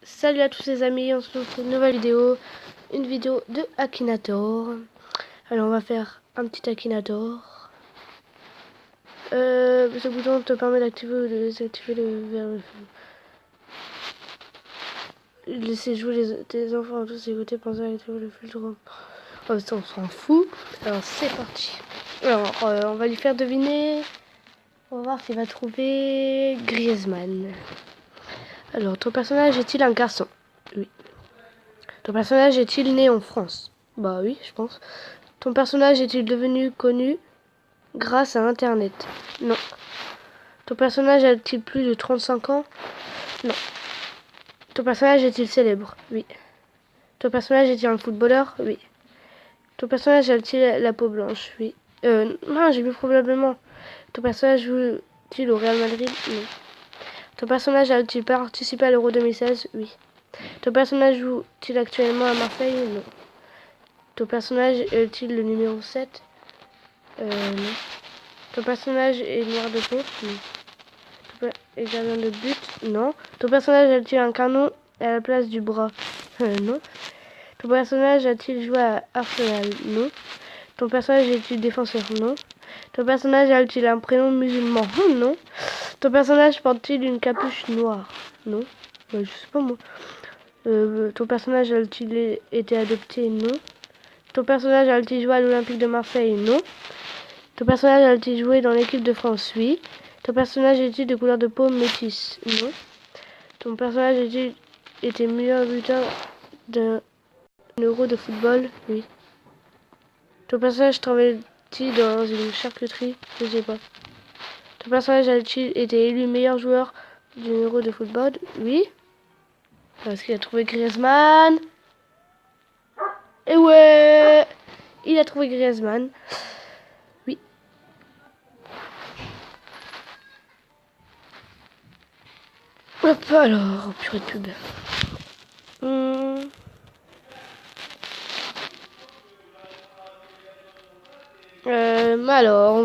Salut à tous les amis, on se retrouve pour une nouvelle vidéo, une vidéo de Akinator. Alors on va faire un petit Akinator. Ce bouton te permet d'activer ou de désactiver le verre. Laisser jouer tes enfants à tous écouter, penser à activer le filtre. Oh, ça on s'en fout. Alors c'est parti. Alors on va lui faire deviner. On va voir s'il va trouver Griezmann. Alors ton personnage est-il un garçon? Oui. Ton personnage est-il né en France? Bah oui, je pense. Ton personnage est-il devenu connu grâce à Internet? Non. Ton personnage a-t-il plus de 35 ans? Non. Ton personnage est-il célèbre? Oui. Ton personnage est-il un footballeur? Oui. Ton personnage a-t-il la peau blanche? Oui. Non, j'ai vu probablement. Ton personnage joue-t-il au Real Madrid? Non. Ton personnage a-t-il participé à l'Euro 2016? Oui. Ton personnage joue-t-il actuellement à Marseille? Non. Ton personnage est-il le numéro 7? Non. Ton personnage est noir de peau? Non. Et gardien de but? Non. Ton personnage a-t-il un canon à la place du bras? Non. Ton personnage a-t-il joué à Arsenal? Non. Ton personnage est-il défenseur? Non. Ton personnage a-t-il un prénom musulman? Non. Ton personnage porte-t-il une capuche noire? Non. Je sais pas moi. Ton personnage a-t-il été adopté? Non. Ton personnage a-t-il joué à l'Olympique de Marseille? Non. Ton personnage a-t-il joué dans l'équipe de France? Oui. Ton personnage est-il de couleur de peau métisse? Non. Ton personnage a-t-il été meilleur buteur d'un euro de football? Oui. Ton personnage travaille-t-il dans une charcuterie? Je sais pas. Ton personnage a-t-il été élu meilleur joueur d'un euro de football? Oui. Parce qu'il a trouvé Griezmann. Et ouais, il a trouvé Griezmann. Oui. Hop, alors, purée de pub. Alors,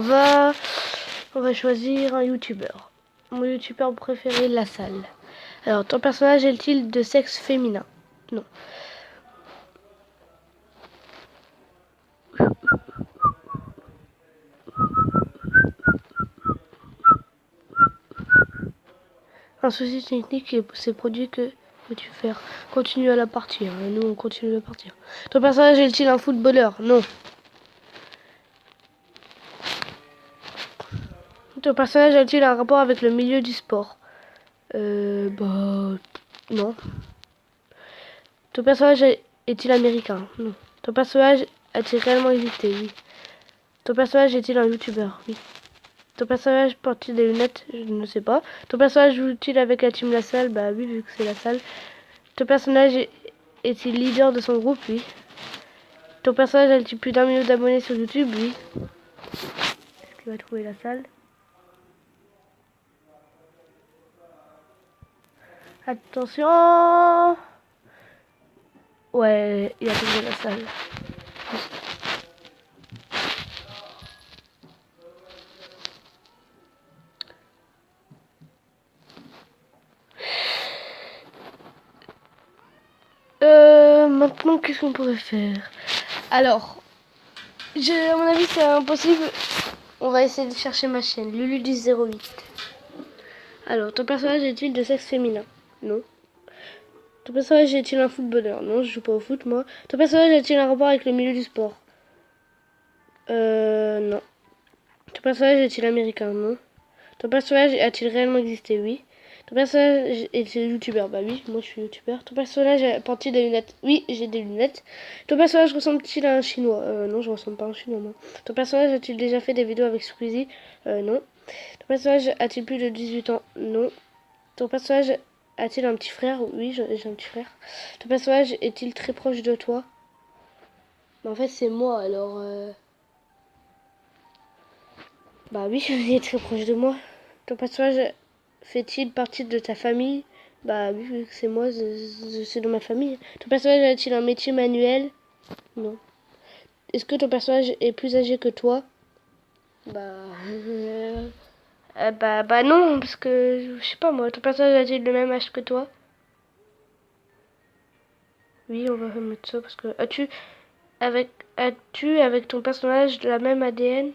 on va choisir un youtubeur. Mon youtubeur préféré, La Salle. Alors, ton personnage est-il de sexe féminin? Non. Un souci technique s'est produit, que veux-tu faire? Continue à la partie. Nous, on continue à partir. Ton personnage est-il un footballeur? Non. Ton personnage a-t-il un rapport avec le milieu du sport? Non. Ton personnage est-il américain? Non. Ton personnage a-t-il réellement existé? Oui. Ton personnage est-il un youtubeur? Oui. Ton personnage porte-t-il des lunettes? Je ne sais pas. Ton personnage joue-t-il avec la team La Salle? Bah oui, vu que c'est La Salle. Ton personnage est-il leader de son groupe? Oui. Ton personnage a-t-il plus d'1 million d'abonnés sur YouTube? Oui. Est-ce qu'il va trouver La Salle? Attention! Ouais, il a trouvé La Salle. Maintenant, qu'est-ce qu'on pourrait faire? Alors, à mon avis, c'est impossible. On va essayer de chercher ma chaîne, Lulu1008. Alors, ton personnage est-il de sexe féminin? Non. Ton personnage est-il un footballeur? Non, je joue pas au foot, moi. Ton personnage a-t-il un rapport avec le milieu du sport? Non. Ton personnage est-il américain? Non. Ton personnage a-t-il réellement existé? Oui. Ton personnage est-il youtubeur? Bah oui, moi je suis youtubeur. Ton personnage porte-t-il des lunettes? Oui, j'ai des lunettes. Ton personnage ressemble-t-il à un chinois? Non, je ressemble pas à un chinois, moi. Ton personnage a-t-il déjà fait des vidéos avec Squeezie? Non. Ton personnage a-t-il plus de 18 ans? Non. Ton personnage a-t-il un petit frère? Oui, j'ai un petit frère. Ton personnage est-il très proche de toi? Bah, en fait, c'est moi, alors... Bah oui, il est très proche de moi. Ton personnage fait-il partie de ta famille? Bah oui, vu que c'est moi, c'est de ma famille. Ton personnage a-t-il un métier manuel? Non. Est-ce que ton personnage est plus âgé que toi? Bah... Bah non, parce que, je sais pas moi, ton personnage a-t-il le même âge que toi? Oui, on va remettre ça parce que... As-tu avec ton personnage la même ADN?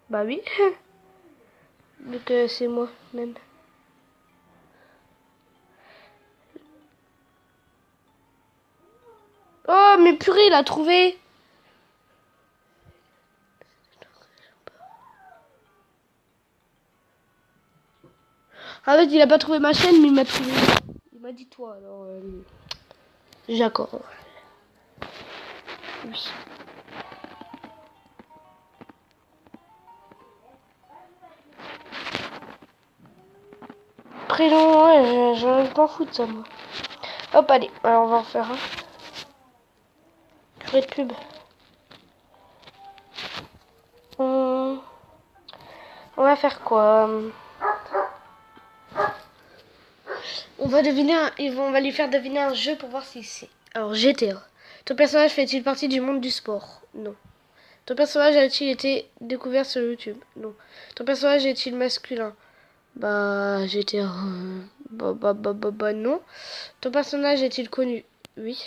Bah oui, vu que c'est moi même. Oh, mais purée, il a trouvé! En fait, il a pas trouvé ma chaîne, mais il m'a trouvé. Il m'a dit toi, alors... D'accord. Oui. Prénom, ouais, je m'en fous de ça, moi. Hop, allez, alors on va en faire un. Curé de pub. On, on va faire quoi? On va on va lui faire deviner un jeu pour voir si c'est. Alors, GTA. Ton personnage fait-il partie du monde du sport? Non. Ton personnage a-t-il été découvert sur YouTube? Non. Ton personnage est-il masculin? Bah, GTA. Non. Ton personnage est-il connu? Oui.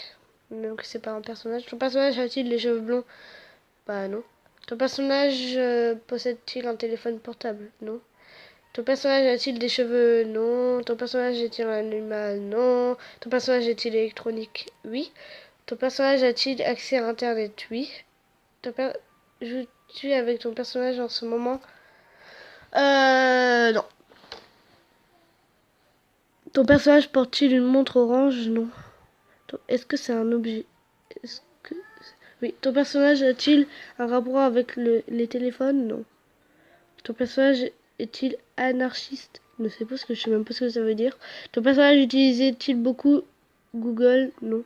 Même que c'est pas un personnage. Ton personnage a-t-il les cheveux blonds? Bah, non. Ton personnage possède-t-il un téléphone portable? Non. Ton personnage a-t-il des cheveux? Non. Ton personnage est-il un animal? Non. Ton personnage est-il électronique? Oui. Ton personnage a-t-il accès à Internet? Oui. Joues-tu avec ton personnage en ce moment? Non. Ton personnage porte-t-il une montre orange? Non. Est-ce que c'est un objet? Est-ce que... Oui. Ton personnage a-t-il un rapport avec les téléphones? Non. Ton personnage est-il anarchiste? Je ne sais pas je sais même pas ce que ça veut dire. Ton personnage utilisait-il beaucoup Google? Non.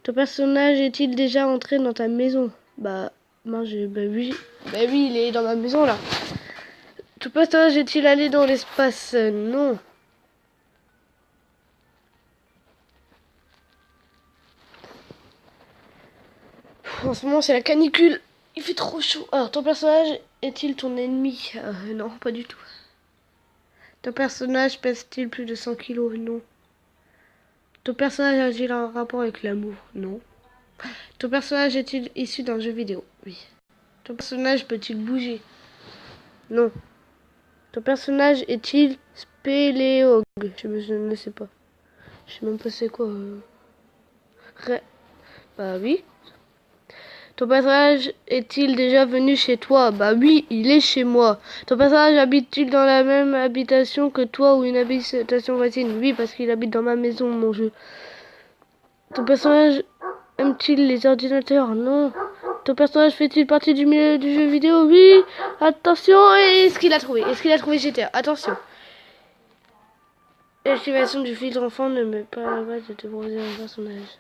Ton personnage est-il déjà entré dans ta maison? Bah, bah oui. Bah oui, il est dans ma maison là. Ton personnage est-il allé dans l'espace? Non. En ce moment, c'est la canicule. Il fait trop chaud. Alors, ton personnage est-il ton ennemi? Non, pas du tout. Ton personnage pèse-t-il plus de 100 kilos? Non. Ton personnage a-t-il un rapport avec l'amour? Non. Ton personnage est-il issu d'un jeu vidéo? Oui. Ton personnage peut-il bouger? Non. Ton personnage est-il spéléologue? Je ne sais pas. Je sais même pas c'est quoi. Bah oui. Ton personnage est-il déjà venu chez toi? Bah oui, il est chez moi. Ton personnage habite-t-il dans la même habitation que toi ou une habitation voisine? Oui, parce qu'il habite dans ma maison, mon jeu. Ton personnage aime-t-il les ordinateurs? Non. Ton personnage fait-il partie du milieu du jeu vidéo? Oui. Attention, est-ce qu'il a trouvé? Est-ce qu'il a trouvé GTA? Attention. L'activation du filtre enfant ne me permet pas de te proposer un personnage.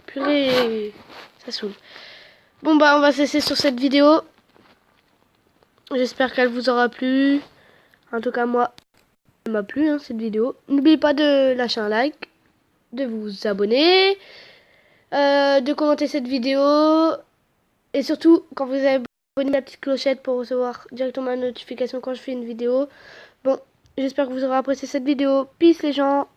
Purée, ça saoule. Bon bah on va cesser sur cette vidéo. J'espère qu'elle vous aura plu. En tout cas moi, elle m'a plu cette vidéo. N'oubliez pas de lâcher un like, de vous abonner, de commenter cette vidéo. Et surtout, quand vous avez abonné la petite clochette pour recevoir directement la notification quand je fais une vidéo. Bon, j'espère que vous aurez apprécié cette vidéo. Peace les gens.